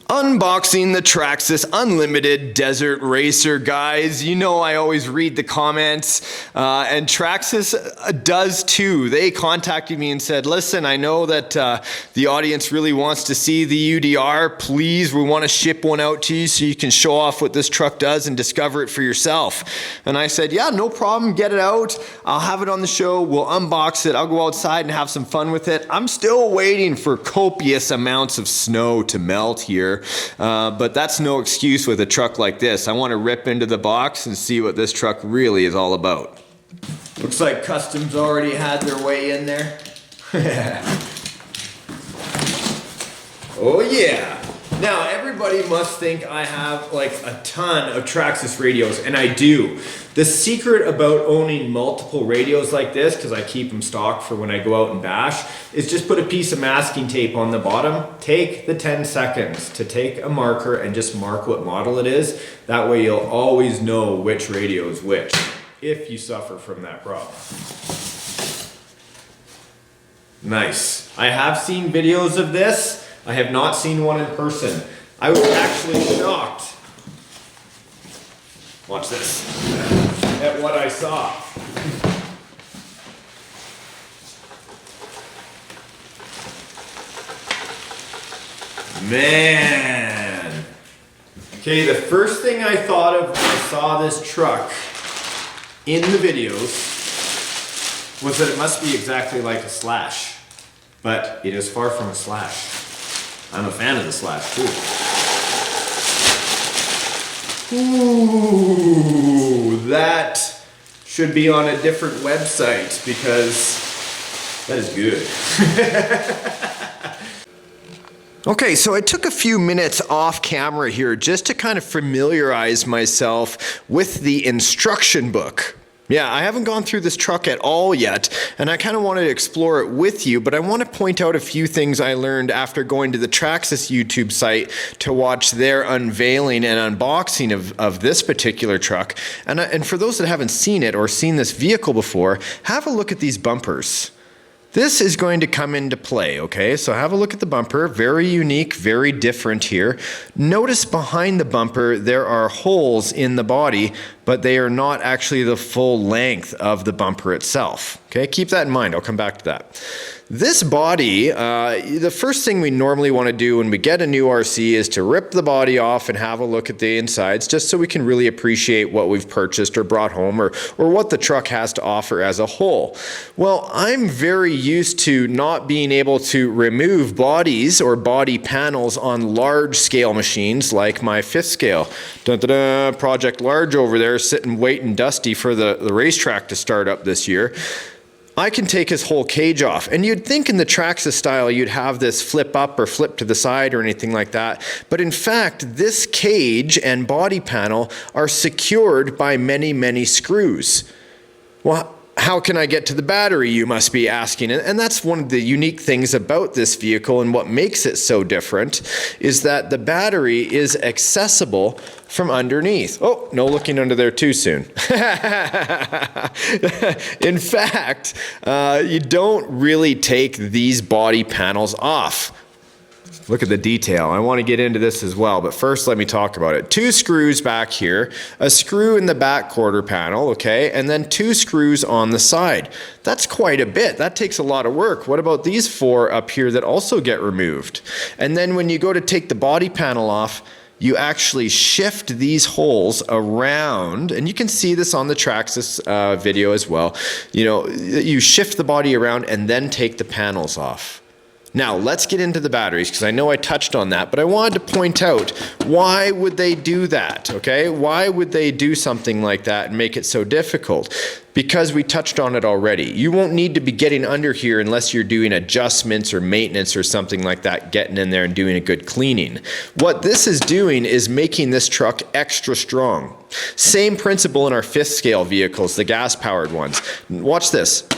Unboxing the Traxxas Unlimited Desert Racer, guys. You know I always read the comments, and Traxxas does too. They contacted me and said, listen, I know that the audience really wants to see the UDR. Please, we want to ship one out to you so you can show off what this truck does and discover it for yourself. And I said, yeah, no problem, get it out. I'll have it on the show, we'll unbox it, I'll go outside and have some fun with it. I'm still waiting for copious amounts of snow to melt here. But that's no excuse with a truck like this. I want to rip into the box and see what this truck really is all about. Looks like customs already had their way in there. Oh yeah. Now everybody must think I have like a ton of Traxxas radios, and I do. The secret about owning multiple radios like this, because I keep them stocked for when I go out and bash, is just put a piece of masking tape on the bottom. Take the 10 seconds to take a marker and just mark what model it is. That way you'll always know which radio is which, if you suffer from that problem. Nice. I have seen videos of this. I have not seen one in person. I was actually shocked. Watch this. At what I saw. Man. Okay, the first thing I thought of when I saw this truck in the videos was that it must be exactly like a Slash. But it is far from a Slash. I'm a fan of the Slash too. Ooh, that should be on a different website because that is good. Okay, so I took a few minutes off camera here just to kind of familiarize myself with the instruction book. Yeah, I haven't gone through this truck at all yet, and I kind of wanted to explore it with you, but I want to point out a few things I learned after going to the Traxxas YouTube site to watch their unveiling and unboxing of this particular truck. And for those that haven't seen it or seen this vehicle before, have a look at these bumpers. This is going to come into play, okay? So have a look at the bumper. Very unique, very different here. Notice behind the bumper there are holes in the body, but they are not actually the full length of the bumper itself. Okay, keep that in mind. I'll come back to that. This body, the first thing we normally want to do when we get a new RC is to rip the body off and have a look at the insides just so we can really appreciate what we've purchased or brought home or what the truck has to offer as a whole. Well, I'm very used to not being able to remove bodies or body panels on large scale machines like my 5th scale. Dun-dun-dun, Project Large over there sitting waiting dusty for the racetrack to start up this year. I can take his whole cage off, and you'd think in the Traxxas style you'd have this flip up or flip to the side or anything like that, but in fact this cage and body panel are secured by many screws. Well, how can I get to the battery, you must be asking? And that's one of the unique things about this vehicle, and what makes it so different is that the battery is accessible from underneath. Oh, no looking under there too soon. In fact, you don't really take these body panels off. Look at the detail. I want to get into this as well, but first let me talk about it. 2 screws back here, a screw in the back quarter panel, okay, and then 2 screws on the side. That's quite a bit. That takes a lot of work. What about these 4 up here that also get removed? And then when you go to take the body panel off, you actually shift these holes around, and you can see this on the Traxxas video as well. You know, you shift the body around and then take the panels off. Now, let's get into the batteries, because I know I touched on that, but I wanted to point out, why would they do that, okay? Why would they do something like that and make it so difficult? Because we touched on it already. You won't need to be getting under here unless you're doing adjustments or maintenance or something like that, getting in there and doing a good cleaning. What this is doing is making this truck extra strong. Same principle in our 5th scale vehicles, the gas-powered ones. Watch this.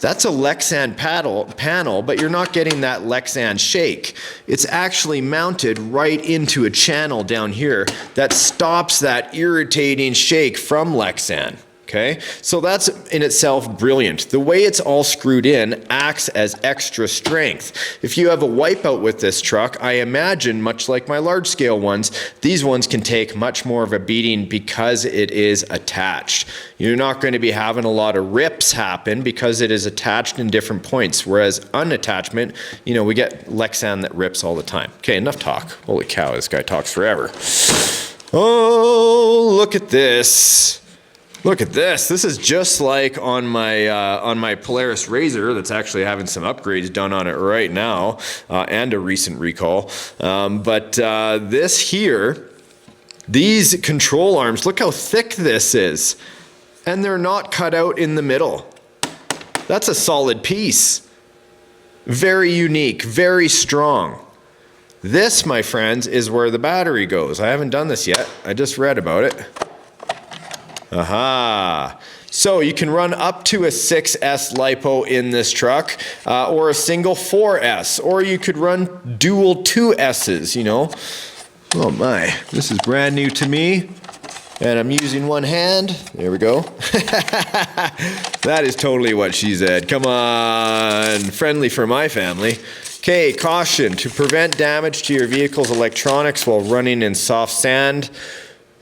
That's a Lexan panel, but you're not getting that Lexan shake. It's actually mounted right into a channel down here that stops that irritating shake from Lexan. Okay, so that's in itself brilliant. The way it's all screwed in acts as extra strength. If you have a wipeout with this truck, I imagine, much like my large scale ones, these ones can take much more of a beating because it is attached. You're not going to be having a lot of rips happen because it is attached in different points, whereas unattachment, you know, we get Lexan that rips all the time. Okay, enough talk. Holy cow, this guy talks forever. Oh, look at this. Look at this. This is just like on my Polaris RZR that's actually having some upgrades done on it right now, and a recent recall. But this here, these control arms, look how thick this is. And they're not cut out in the middle. That's a solid piece. Very unique, very strong. This, my friends, is where the battery goes. I haven't done this yet. I just read about it. Aha. So you can run up to a 6S Lipo in this truck, or a single 4S, or you could run dual 2S's, you know. Oh my, this is brand new to me, and I'm using one hand. There we go. That is totally what she said. Come on, friendly for my family. Okay, caution, to prevent damage to your vehicle's electronics while running in soft sand,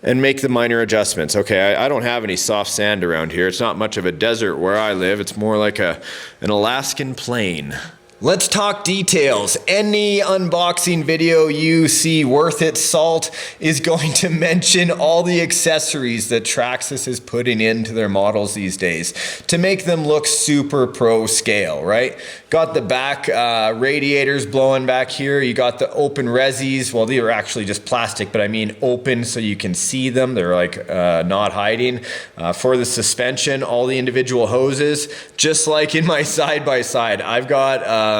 and make the minor adjustments. Okay, I don't have any soft sand around here. It's not much of a desert where I live. It's more like an Alaskan plain. Let's talk details. Any unboxing video you see worth its salt is going to mention all the accessories that Traxxas is putting into their models these days to make them look super pro scale, right? Got the back radiators blowing back here. You got the open resis. Well, they are actually just plastic, but I mean open so you can see them. They're like not hiding. For the suspension, all the individual hoses, just like in my side-by-side. I've got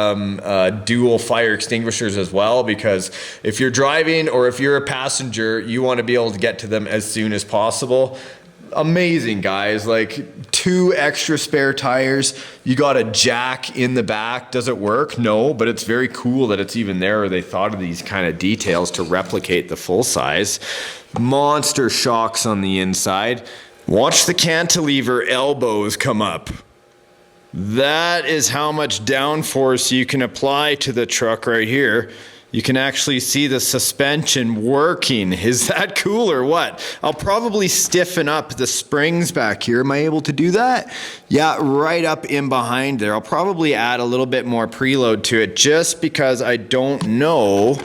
dual fire extinguishers as well, because if you're driving or if you're a passenger, you want to be able to get to them as soon as possible. Amazing, guys. Like 2 extra spare tires. You got a jack in the back. Does it work? No, but it's very cool that it's even there, or they thought of these kind of details to replicate the full size. Monster shocks on the inside. Watch the cantilever elbows come up. That is how much downforce you can apply to the truck right here. You can actually see the suspension working. Is that cool or what? I'll probably stiffen up the springs back here. Am I able to do that? Yeah, right up in behind there. I'll probably add a little bit more preload to it just because I don't know.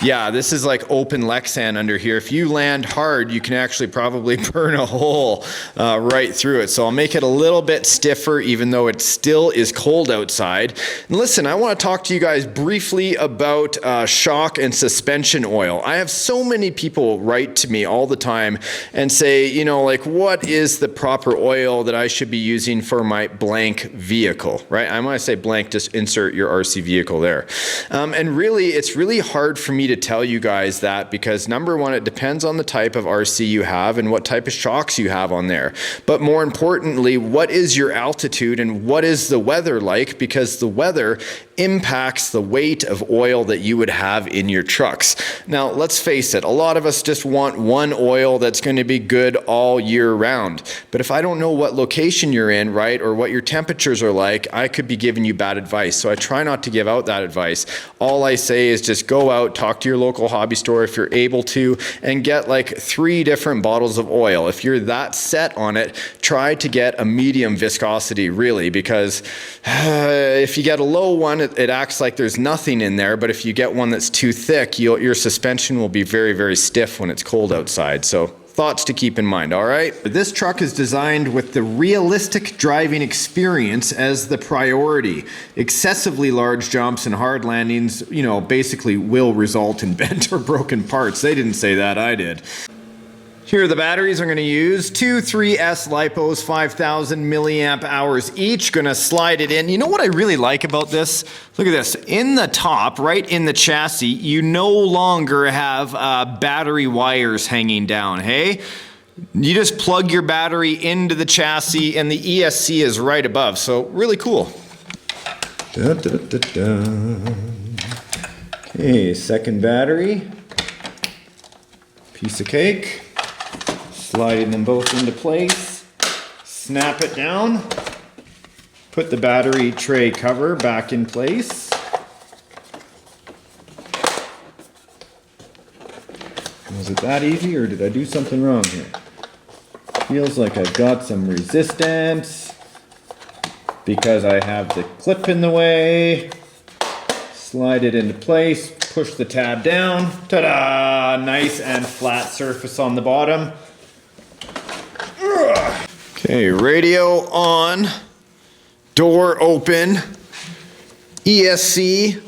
Yeah, this is like open Lexan under here. If you land hard, you can actually probably burn a hole right through it. So I'll make it a little bit stiffer, even though it still is cold outside. And listen, I want to talk to you guys briefly about shock and suspension oil. I have so many people write to me all the time and say, you know, like, what is the proper oil that I should be using for my blank vehicle, right? And when I say blank, just insert your RC vehicle there. And really, it's really hard for me to tell you guys that, because number one, it depends on the type of RC you have and what type of shocks you have on there. But more importantly, what is your altitude and what is the weather like? Because the weather impacts the weight of oil that you would have in your trucks. Now, let's face it, a lot of us just want one oil that's going to be good all year round. But if I don't know what location you're in, right, or what your temperatures are like, I could be giving you bad advice. So I try not to give out that advice. All I say is just go out, talk to your local hobby store if you're able to, and get like 3 different bottles of oil. If you're that set on it, try to get a medium viscosity, really, because if you get a low one, it acts like there's nothing in there, but if you get one that's too thick, your suspension will be very, very stiff when it's cold outside. So thoughts to keep in mind, all right? This truck is designed with the realistic driving experience as the priority. Excessively large jumps and hard landings, you know, basically will result in bent or broken parts. They didn't say that, I did. Here are the batteries I'm going to use. 2 3S Lipos, 5,000 milliamp hours each. Going to slide it in. You know what I really like about this? Look at this. In the top, right in the chassis, you no longer have battery wires hanging down, hey? You just plug your battery into the chassis and the ESC is right above. So really cool. Okay, second battery. Piece of cake. Sliding them both into place. snap it down, put the battery tray cover back in place. Was it that easy, or did I do something wrong here? Feels like I've got some resistance because I have the clip in the way. Slide it into place, push the tab down. Ta-da! Nice and flat surface on the bottom. Okay, radio on, door open, ESC,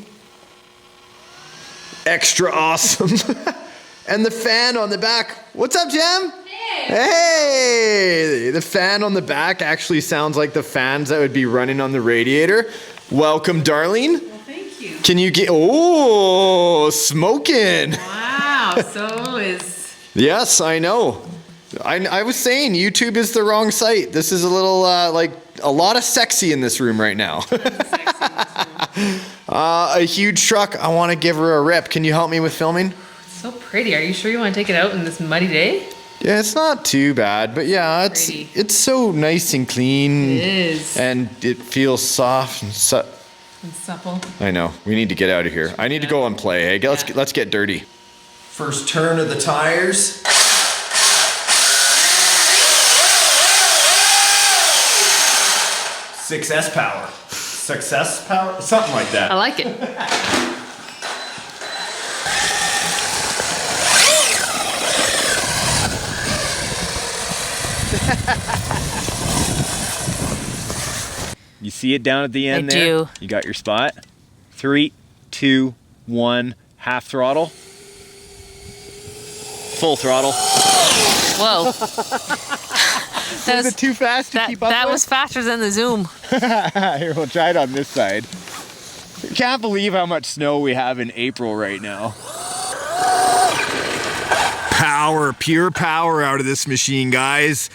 extra awesome. And the fan on the back. What's up, Jem? Hey! Hey! The fan on the back actually sounds like the fans that would be running on the radiator. Welcome, Darlene. Well, thank you. Can you get, oh, smoking. Wow, so is. Yes, I know. I was saying YouTube is the wrong site. This is a little, like, a lot of sexy in this room right now. A huge truck. I want to give her a rip. Can you help me with filming? So pretty. Are you sure you want to take it out in this muddy day? Yeah, it's not too bad, but yeah, it's so nice and clean. It is. And it feels soft and supple. I know. We need to get out of here. I need to go and play. Hey, let's get dirty. First turn of the tires. Success power. Success power? Something like that. I like it. You see it down at the end there? I do. You got your spot. 3, 2, 1, half throttle. Full throttle. Whoa. Was it too fast to keep up That with? was faster than the zoom. Here, we'll try it on this side. Can't believe how much snow we have in April right now. Power, pure power out of this machine, guys.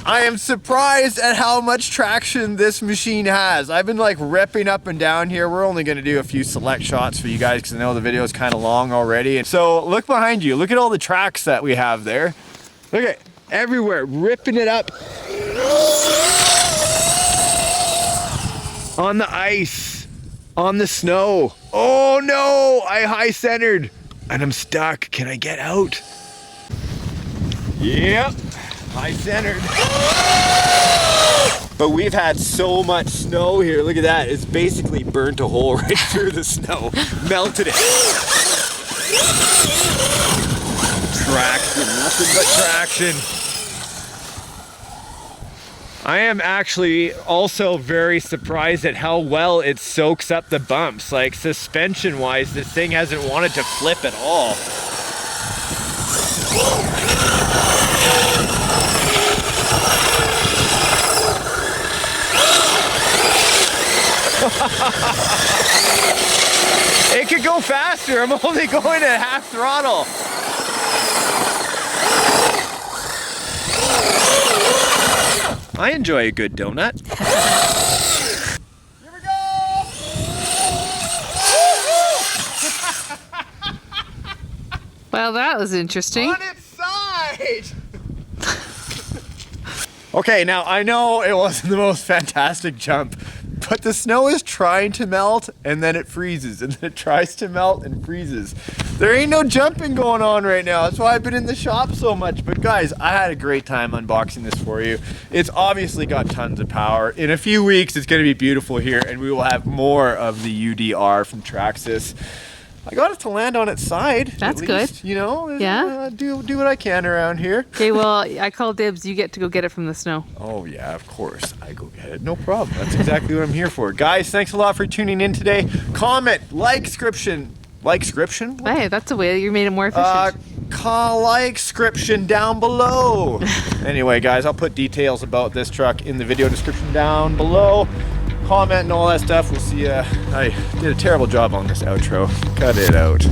I am surprised at how much traction this machine has. I've been like ripping up and down here. We're only gonna do a few select shots for you guys because I know the video is kind of long already. And so look behind you. Look at all the tracks that we have there. Look at everywhere, ripping it up. On the ice, on the snow. Oh no, I high centered and I'm stuck. Can I get out? Yep. High centered. But we've had so much snow here. Look at that. It's basically burnt a hole right through the snow. Melted it. Traction. Nothing but traction. I am actually also very surprised at how well it soaks up the bumps. Like suspension wise, this thing hasn't wanted to flip at all. It could go faster. I'm only going at half throttle. I enjoy a good donut. Here we go! Well, that was interesting. On its side! Okay, now I know it wasn't the most fantastic jump, but the snow is trying to melt and then it freezes and then it tries to melt and freezes. There ain't no jumping going on right now. That's why I've been in the shop so much. But guys, I had a great time unboxing this for you. It's obviously got tons of power. In a few weeks, it's gonna be beautiful here and we will have more of the UDR from Traxxas. I got it to land on its side. That's at least, good. You know, Yeah. do what I can around here. Okay, well, I call dibs. You get to go get it from the snow. Oh yeah, of course. I go get it. No problem. That's exactly what I'm here for. Guys, thanks a lot for tuning in today. Comment, like-scription. Like-scription? Hey, that's a way you made it more efficient. Like-scription down below. Anyway, guys, I'll put details about this truck in the video description down below. Comment and all that stuff. We'll see ya. I did a terrible job on this outro. Cut it out.